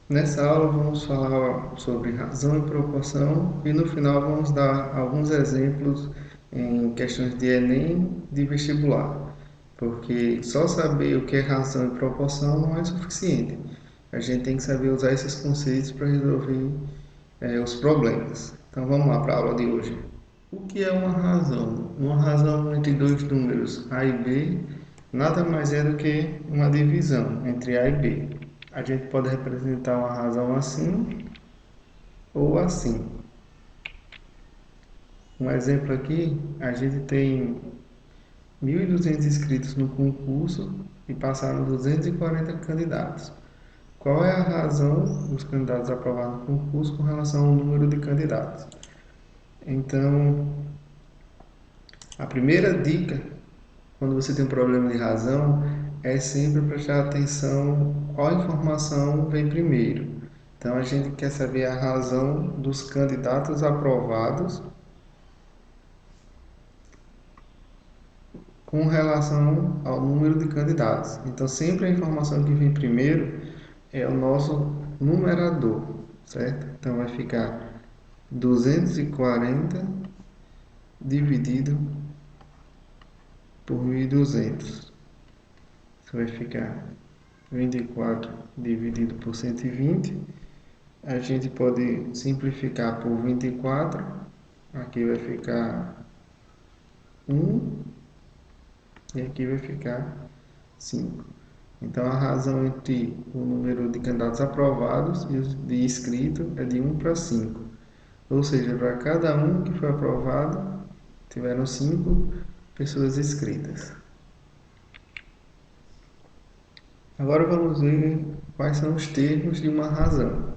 Nessa aula vamos falar sobre razão e proporção e no final vamos dar alguns exemplos em questões de Enem de vestibular, porque só saber o que é razão e proporção não é suficiente. A gente tem que saber usar esses conceitos para resolver os problemas. Então vamos lá para a aula de hoje. O que é uma razão? Uma razão entre dois números A e B nada mais é do que uma divisão entre A e B. A gente pode representar uma razão assim ou assim. Um exemplo aqui, a gente tem 1.200 inscritos no concurso e passaram 240 candidatos. Qual é a razão dos candidatos aprovados no concurso com relação ao número de candidatos? Então, a primeira dica, quando você tem um problema de razão, é sempre prestar atenção qual informação vem primeiro. Então, a gente quer saber a razão dos candidatos aprovados com relação ao número de candidatos. Então, sempre a informação que vem primeiro é o nosso numerador, certo? Então, vai ficar 240 dividido por 1.200. Isso vai ficar 24 dividido por 120. A gente pode simplificar por 24. Aqui vai ficar 1 e aqui vai ficar 5. Então, a razão entre o número de candidatos aprovados e os de inscritos é de 1 para 5. Ou seja, para cada um que foi aprovado, tiveram 5 pessoas inscritas. Agora vamos ver quais são os termos de uma razão.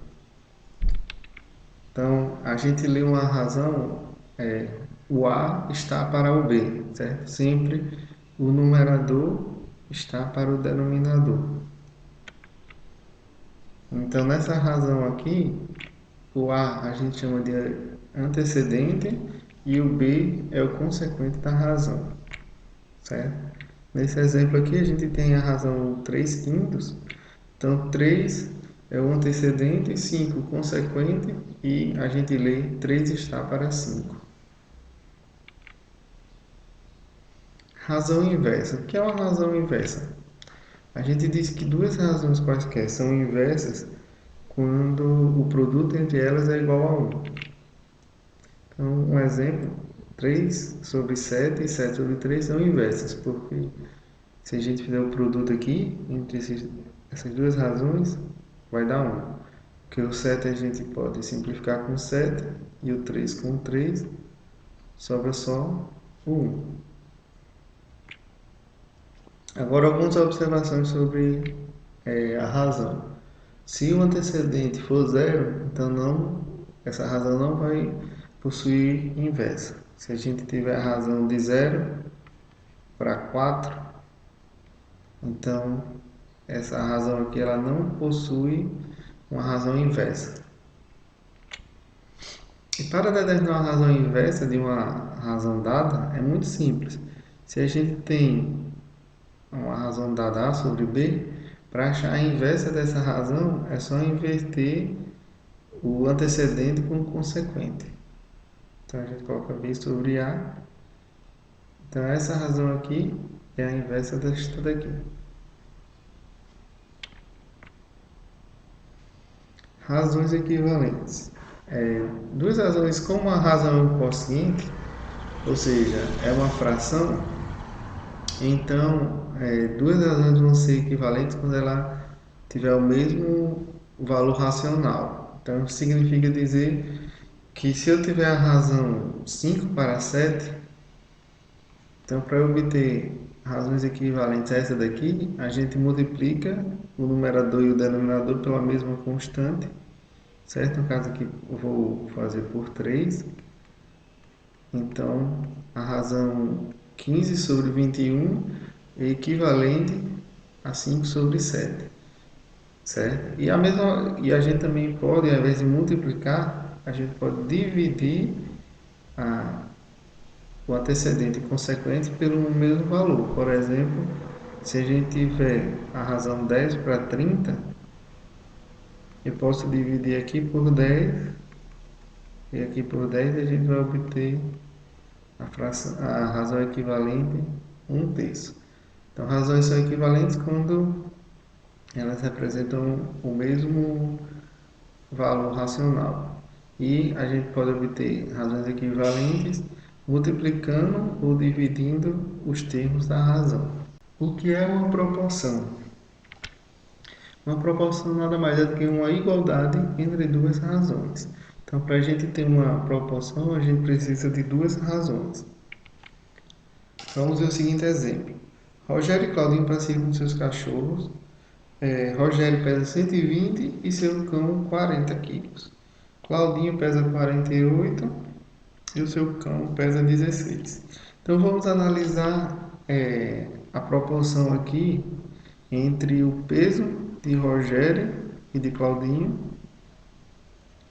Então, a gente lê uma razão, o A está para o B, certo? Sempre o numerador está para o denominador. Então, nessa razão aqui, o A gente chama de antecedente e o B é o consequente da razão, certo? Nesse exemplo aqui, a gente tem a razão 3 quintos. Então, 3 é o antecedente, 5 o consequente e a gente lê 3 está para 5. Razão inversa. O que é uma razão inversa? A gente diz que duas razões quaisquer são inversas quando o produto entre elas é igual a 1. Então, um exemplo, 3 sobre 7 e 7 sobre 3 são inversas, porque se a gente fizer o produto aqui, entre essas duas razões, vai dar 1. Porque o 7 a gente pode simplificar com 7 e o 3 com 3, sobra só o 1. Agora, algumas observações sobre a razão. Se o antecedente for zero, então essa razão não vai possuir inversa. Se a gente tiver a razão de 0 para 4, então essa razão aqui ela não possui uma razão inversa. E para determinar a razão inversa de uma razão dada, é muito simples. Se a gente tem uma razão dada A sobre B, para achar a inversa dessa razão, é só inverter o antecedente com o consequente. Então, a gente coloca B sobre A. Então, essa razão aqui é a inversa desta daqui. Razões equivalentes. Duas razões com uma razão quociente, ou seja, é uma fração, então duas razões vão ser equivalentes quando ela tiver o mesmo valor racional. Então, significa dizer que se eu tiver a razão 5 para 7, então para eu obter razões equivalentes a essa daqui, a gente multiplica o numerador e o denominador pela mesma constante, certo? No caso aqui eu vou fazer por 3. Então, a razão 15 sobre 21 é equivalente a 5 sobre 7, certo? E a gente também pode, ao invés de multiplicar, a gente pode dividir o antecedente e consequente pelo mesmo valor. Por exemplo, se a gente tiver a razão 10 para 30, Eu posso dividir aqui por 10 e aqui por 10 a gente vai obter a razão equivalente 1/3. Então, razões são equivalentes quando elas representam o mesmo valor racional. E a gente pode obter razões equivalentes multiplicando ou dividindo os termos da razão. O que é uma proporção? Uma proporção nada mais é do que uma igualdade entre duas razões. Então, para a gente ter uma proporção, a gente precisa de duas razões. Vamos ver o seguinte exemplo. Rogério e Claudinho passeiam com seus cachorros. Rogério pesa 120 e seu cão 40 quilos. Claudinho pesa 48 e o seu cão pesa 16. Então vamos analisar a proporção aqui entre o peso de Rogério e de Claudinho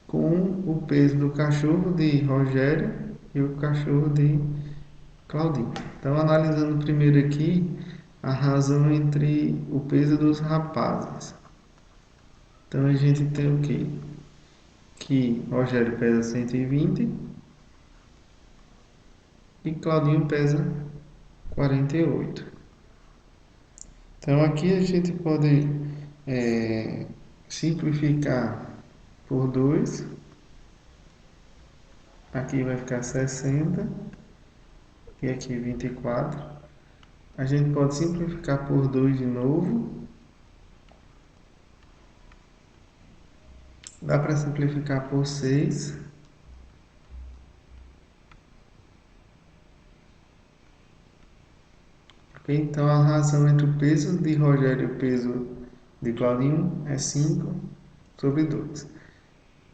com o peso do cachorro de Rogério e o cachorro de Claudinho. Então, analisando primeiro aqui a razão entre o peso dos rapazes. Então, a gente tem o quê? Que Rogério pesa 120 e Claudinho pesa 48. Então, aqui a gente pode simplificar por 2. Aqui vai ficar 60 e aqui 24. A gente pode simplificar por 2 de novo. Dá para simplificar por 6. Ok? Então, a razão entre o peso de Rogério e o peso de Claudinho é 5/2.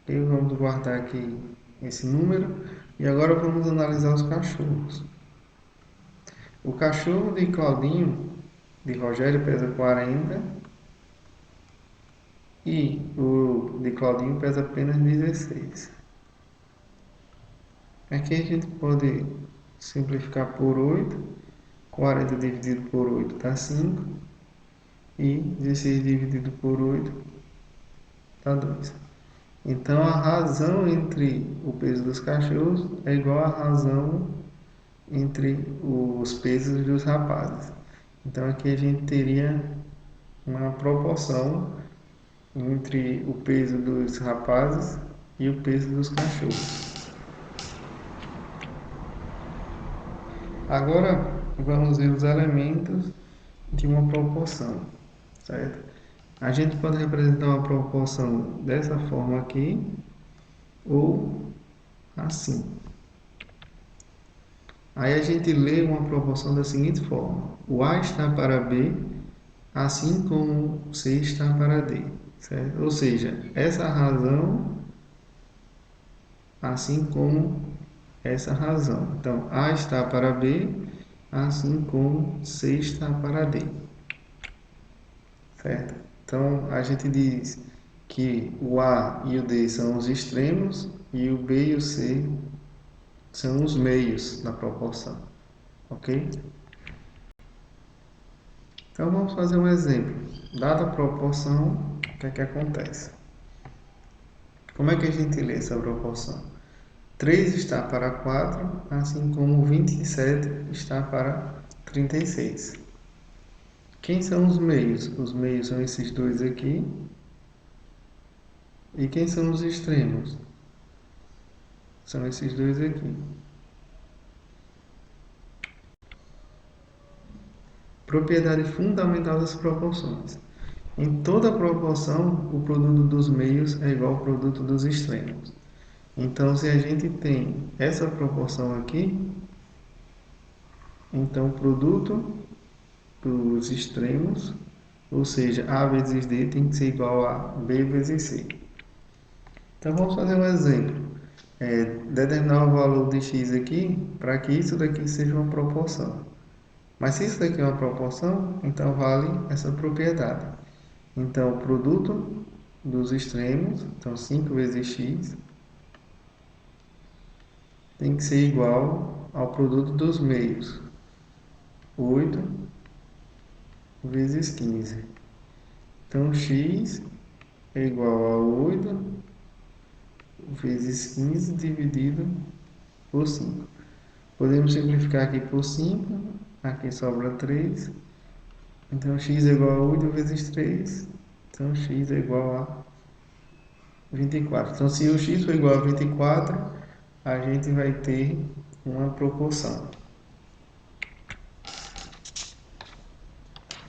E vamos guardar aqui esse número. E agora vamos analisar os cachorros. O cachorro de Claudinho, de Rogério, pesa 40 e o de Claudinho pesa apenas 16. Aqui a gente pode simplificar por 8. 40 dividido por 8 dá 5. E 16 dividido por 8 dá 2. Então, a razão entre o peso dos cachorros é igual à razão entre os pesos dos rapazes. Então, aqui a gente teria uma proporção entre o peso dos rapazes e o peso dos cachorros. Agora, vamos ver os elementos de uma proporção, certo? A gente pode representar uma proporção dessa forma aqui ou assim. Aí a gente lê uma proporção da seguinte forma: o A está para B, assim como C está para D, certo? Ou seja, essa razão, assim como essa razão. Então, A está para B, assim como C está para D, certo? Então, a gente diz que o A e o D são os extremos e o B e o C são os meios da proporção, ok? Então vamos fazer um exemplo. Dada a proporção, o que é que acontece? Como é que a gente lê essa proporção? 3 está para 4, assim como 27 está para 36. Quem são os meios? Os meios são esses dois aqui. E quem são os extremos? São esses dois aqui. Propriedade fundamental das proporções. Em toda proporção, o produto dos meios é igual ao produto dos extremos. Então, se a gente tem essa proporção aqui, então o produto dos extremos, ou seja, A vezes D, tem que ser igual a B vezes C. Então, vamos fazer um exemplo. Determinar o valor de x aqui para que isso daqui seja uma proporção. Mas se isso daqui é uma proporção, então vale essa propriedade. Então, o produto dos extremos, então 5 vezes x, tem que ser igual ao produto dos meios, 8 vezes 15. Então, x é igual a 8 vezes 15 dividido por 5. Podemos simplificar aqui por 5, aqui sobra 3. Então x é igual a 8 vezes 3, então x é igual a 24. Então se o x for igual a 24, a gente vai ter uma proporção.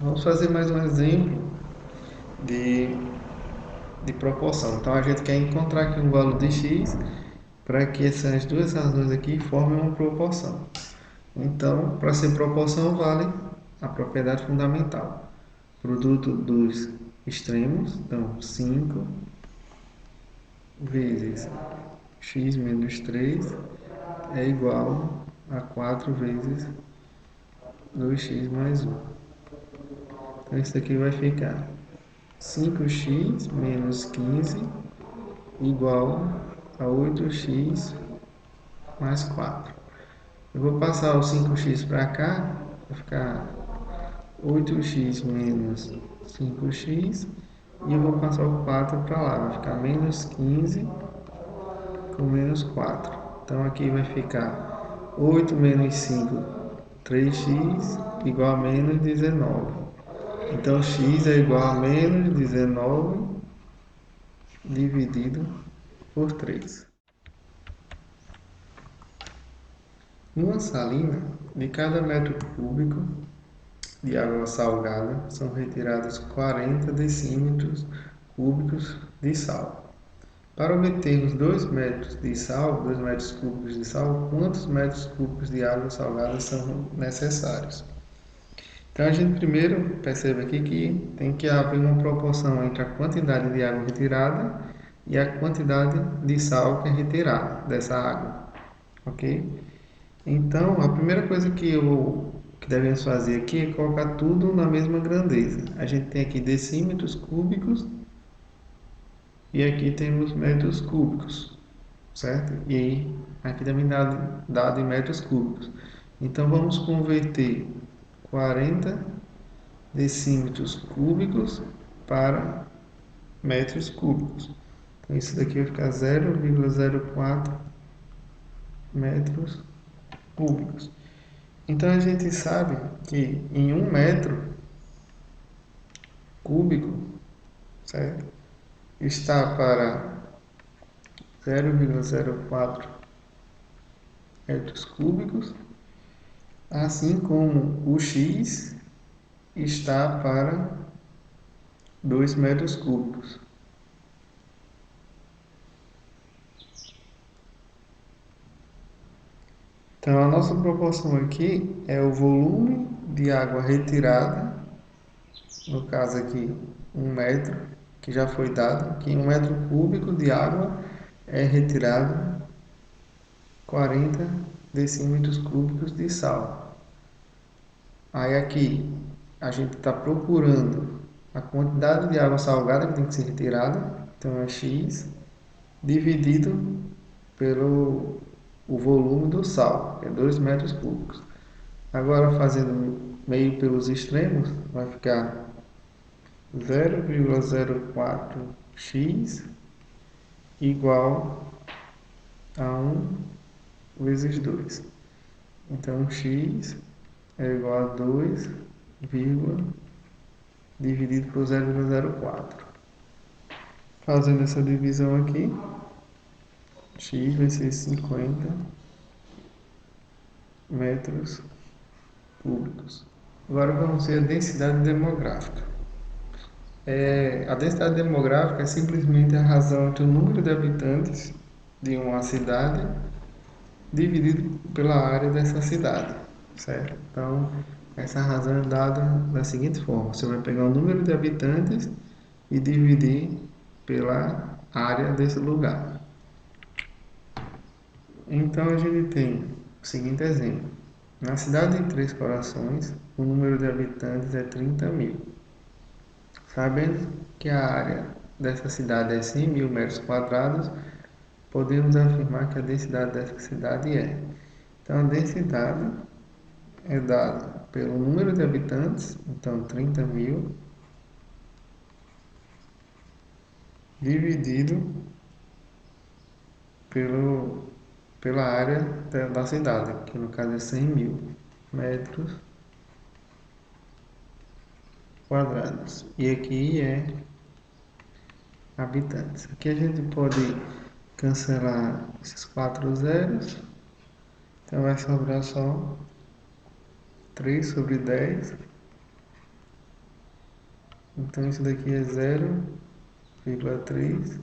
Vamos fazer mais um exemplo de, de proporção. Então a gente quer encontrar aqui um valor de x para que essas duas razões aqui formem uma proporção. Então, para ser proporção, vale a propriedade fundamental. Produto dos extremos, então 5 vezes x menos 3 é igual a 4 vezes 2x mais 1. Então, isso aqui vai ficar 5x menos 15 igual a 8x mais 4. Eu vou passar o 5x para cá, vai ficar 8x menos 5x, e eu vou passar o 4 para lá, vai ficar menos 15 com menos 4. Então aqui vai ficar 8 menos 5, 3x, igual a menos 19. Então x é igual a menos 19 dividido por 3. Numa salina, de cada metro cúbico de água salgada são retirados 40 decímetros cúbicos de sal. Para obtermos 2 metros de sal, 2 metros cúbicos de sal, quantos metros cúbicos de água salgada são necessários? Então a gente primeiro percebe aqui que tem que haver uma proporção entre a quantidade de água retirada e a quantidade de sal que é retirada dessa água, ok? Então a primeira coisa que devemos fazer aqui é colocar tudo na mesma grandeza. A gente tem aqui decímetros cúbicos e aqui temos metros cúbicos, certo? E aqui também dado em metros cúbicos. Então vamos converter 40 decímetros cúbicos para metros cúbicos. Então isso daqui vai ficar 0,04 metros cúbicos. Então a gente sabe que em 1 metro cúbico, certo, está para 0,04 metros cúbicos, assim como o x está para 2 metros cúbicos. Então, a nossa proporção aqui é o volume de água retirada, no caso aqui 1 metro, que já foi dado, que em 1 metro cúbico de água é retirado 40 decímetros cúbicos de sal. Aí aqui a gente está procurando a quantidade de água salgada que tem que ser retirada, então é x dividido pelo o volume do sal, que é 2 metros cúbicos. Agora fazendo meio pelos extremos, vai ficar 0,04x igual a 1 vezes 2. Então x é igual a 2, dividido por 0,04. Fazendo essa divisão aqui, x vai ser 50 metros cúbicos. Agora vamos ver a densidade demográfica. A densidade demográfica é simplesmente a razão entre o número de habitantes de uma cidade dividido pela área dessa cidade, certo? Então, essa razão é dada da seguinte forma: você vai pegar o número de habitantes e dividir pela área desse lugar. Então, a gente tem o seguinte exemplo: na cidade de Três Corações, o número de habitantes é 30.000. Sabendo que a área dessa cidade é 100 mil metros quadrados, podemos afirmar que a densidade dessa cidade é. Então, a densidade é dada pelo número de habitantes, então 30.000, dividido pelo, pela área da cidade, que no caso é 100 mil metros quadrados. E aqui é habitantes. Aqui a gente pode cancelar esses 4 zeros, então vai sobrar só 3/10. Então isso daqui é 0,3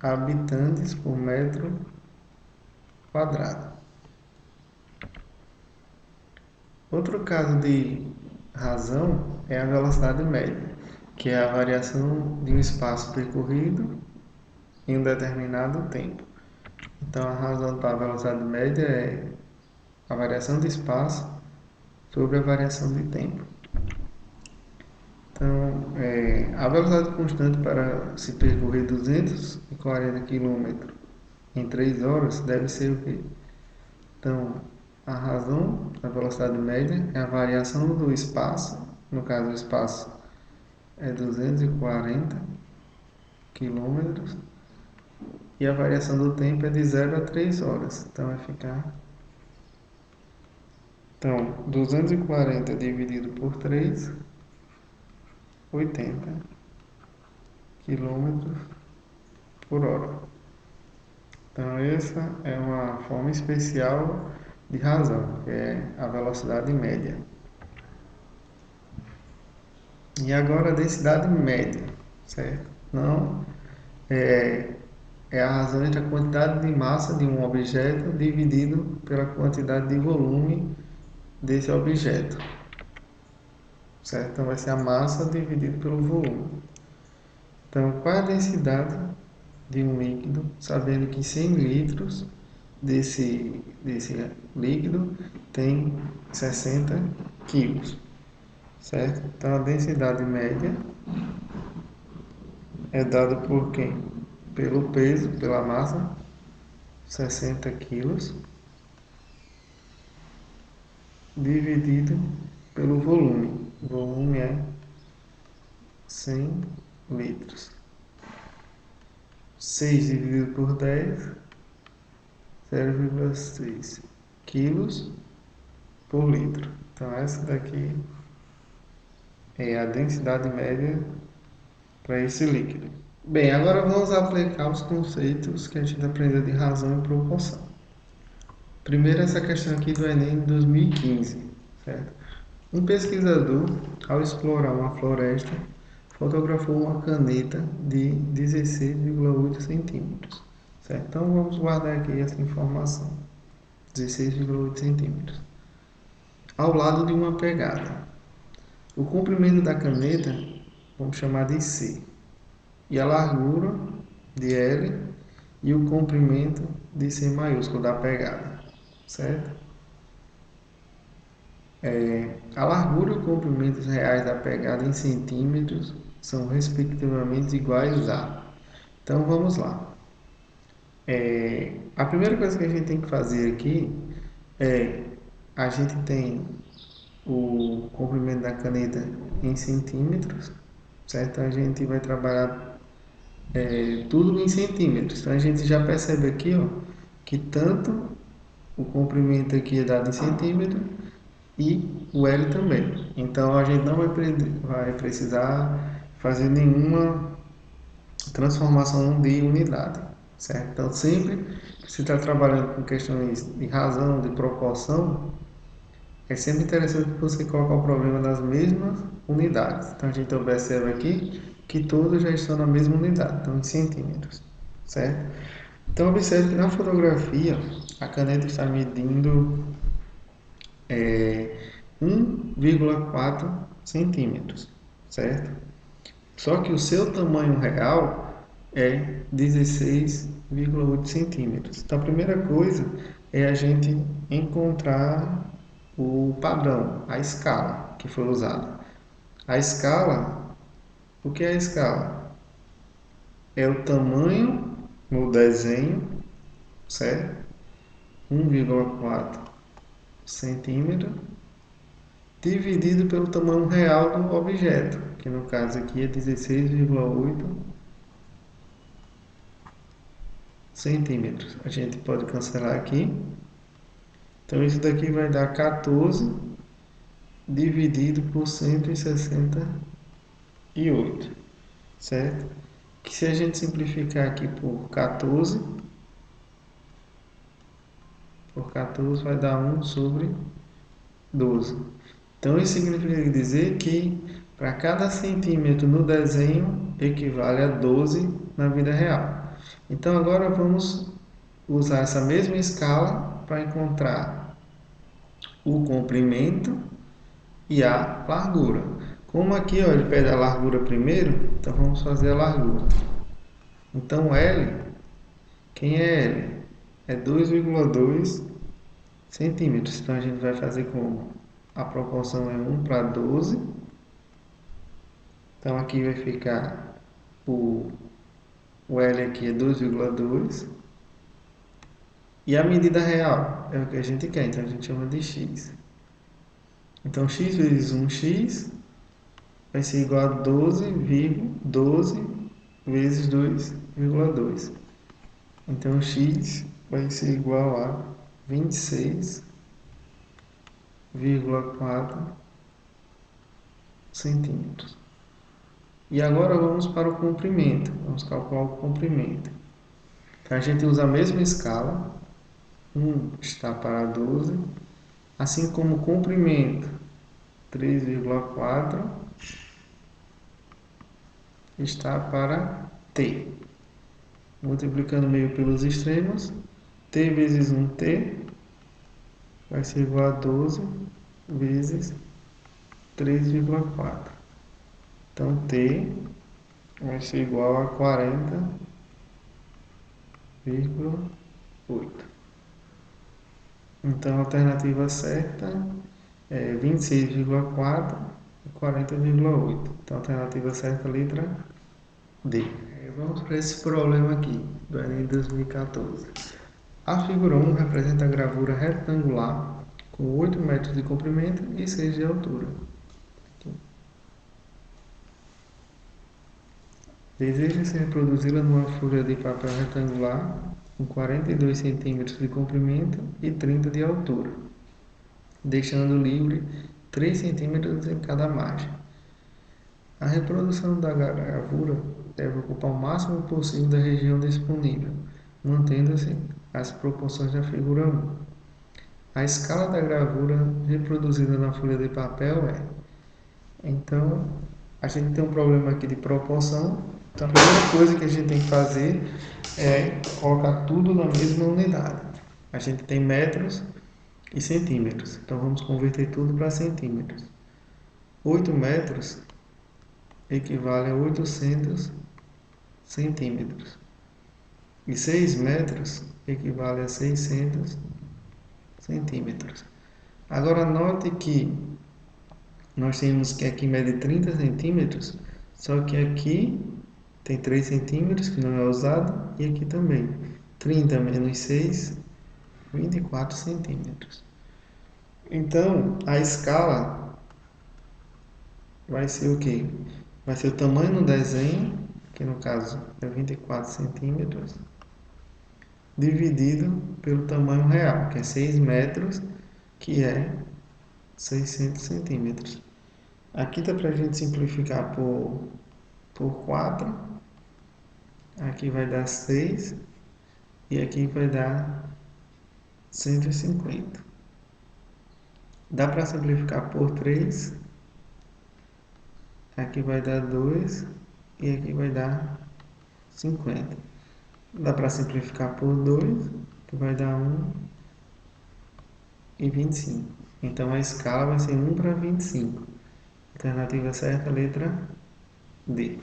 habitantes por metro quadrado. Outro caso de razão é a velocidade média, que é a variação de um espaço percorrido em um determinado tempo. Então, a razão para a velocidade média é a variação de espaço sobre a variação de tempo. Então, a velocidade constante para se percorrer 240 km em 3 horas deve ser o quê? Então, a razão da velocidade média é a variação do espaço, no caso o espaço é 240 km, e a variação do tempo é de 0 a 3 horas. Então vai ficar 240 dividido por 3, 80 km por hora. Então essa é uma forma especial de razão, que é a velocidade média. E agora a densidade média, certo? Não é a razão entre a quantidade de massa de um objeto dividido pela quantidade de volume desse objeto, certo? Então vai ser a massa dividido pelo volume. Então, qual é a densidade de um líquido, sabendo que 100 litros desse líquido tem 60 quilos, certo? Então, a densidade média é dada por quem? Pelo peso, pela massa, 60 quilos, dividido pelo volume. O volume é 100 litros. 6 dividido por 10, 0,6 quilos por litro. Então, essa daqui é a densidade média para esse líquido. Bem, agora vamos aplicar os conceitos que a gente aprendeu de razão e proporção. Primeiro, essa questão aqui do Enem de 2015, certo? Um pesquisador, ao explorar uma floresta, fotografou uma caneta de 16,8 centímetros, certo? Então, vamos guardar aqui essa informação, 16,8 centímetros, ao lado de uma pegada. O comprimento da caneta vamos chamar de C, e a largura de L e o comprimento de C maiúsculo da pegada, certo? A largura e o comprimento reais da pegada em centímetros são respectivamente iguais a. Então vamos lá. A primeira coisa que a gente tem que fazer aqui é a gente tem o comprimento da caneta em centímetros, certo? A gente vai trabalhar tudo em centímetros. Então a gente já percebe aqui, ó, que tanto o comprimento aqui é dado em centímetro e o L também. Então a gente não vai precisar fazer nenhuma transformação de unidade, certo? Então sempre que você está trabalhando com questões de razão, de proporção, é sempre interessante você colocar o problema nas mesmas unidades. Então a gente observa aqui que todos já estão na mesma unidade, então em centímetros, certo? Então observe que na fotografia a caneta está medindo 1,4 centímetros, certo? Só que o seu tamanho real é 16,8 centímetros. Então a primeira coisa é a gente encontrar o padrão, a escala que foi usada. A escala, o que é a escala? É o tamanho no desenho, certo? 1,4 centímetro dividido pelo tamanho real do objeto, que no caso aqui é 16,8 centímetros. A gente pode cancelar aqui. Então, isso daqui vai dar 14 dividido por 168, certo? Que se a gente simplificar aqui por 14 vai dar 1/12. Então, isso significa dizer que para cada centímetro no desenho equivale a 12 na vida real. Então, agora vamos usar essa mesma escala para encontrar o comprimento e a largura. Como aqui ó, ele pede a largura primeiro, então vamos fazer a largura. Então L, quem é L? É 2,2 centímetros. Então a gente vai fazer como? A proporção é 1/12. Então aqui vai ficar o L aqui é 2,2. E a medida real é o que a gente quer, então a gente chama de x. Então x vezes 1x vai ser igual a 12 vezes 2,2. Então x vai ser igual a 26,4 centímetros. E agora vamos para o comprimento. Vamos calcular o comprimento. Então a gente usa a mesma escala. 1 está para 12. Assim como o comprimento, 3,4 está para t. Multiplicando meio pelos extremos, t vezes 1t vai ser igual a 12 vezes 3,4. Então, t vai ser igual a 40,8. Então, a alternativa certa é 26,4 e 40,8. Então, a alternativa certa é a letra D. Vamos para esse problema aqui, do Enem 2014. A figura 1 representa a gravura retangular com 8 metros de comprimento e 6 de altura. Deseja-se reproduzi-la numa folha de papel retangular com 42 centímetros de comprimento e 30 de altura, deixando livre 3 centímetros em cada margem. A reprodução da gravura deve ocupar o máximo possível da região disponível, mantendo-se as proporções da figura 1. A escala da gravura reproduzida na folha de papel é... Então, a gente tem um problema aqui de proporção. Então, a primeira coisa que a gente tem que fazer é colocar tudo na mesma unidade. A gente tem metros e centímetros. Então, vamos converter tudo para centímetros. 8 metros equivale a 800 centímetros. E 6 metros equivale a 600 centímetros. Agora, note que nós temos que aqui mede 30 centímetros, só que aqui tem 3 centímetros que não é usado e aqui também. 30 menos 6, 24 centímetros. Então, a escala vai ser o quê? Vai ser o tamanho no desenho, que no caso é 24 centímetros, dividido pelo tamanho real, que é 6 metros, que é 600 centímetros. Aqui dá para a gente simplificar por 4. Aqui vai dar 6 e aqui vai dar 150. Dá para simplificar por 3. Aqui vai dar 2 e aqui vai dar 50. Dá para simplificar por 2, que vai dar 1 e 25. Então a escala vai ser 1/25. Alternativa certa, letra D.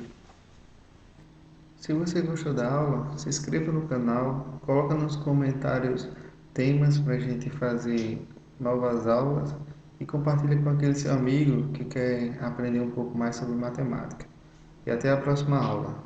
Se você gostou da aula, se inscreva no canal, coloca nos comentários temas para a gente fazer novas aulas e compartilha com aquele seu amigo que quer aprender um pouco mais sobre matemática. E até a próxima aula.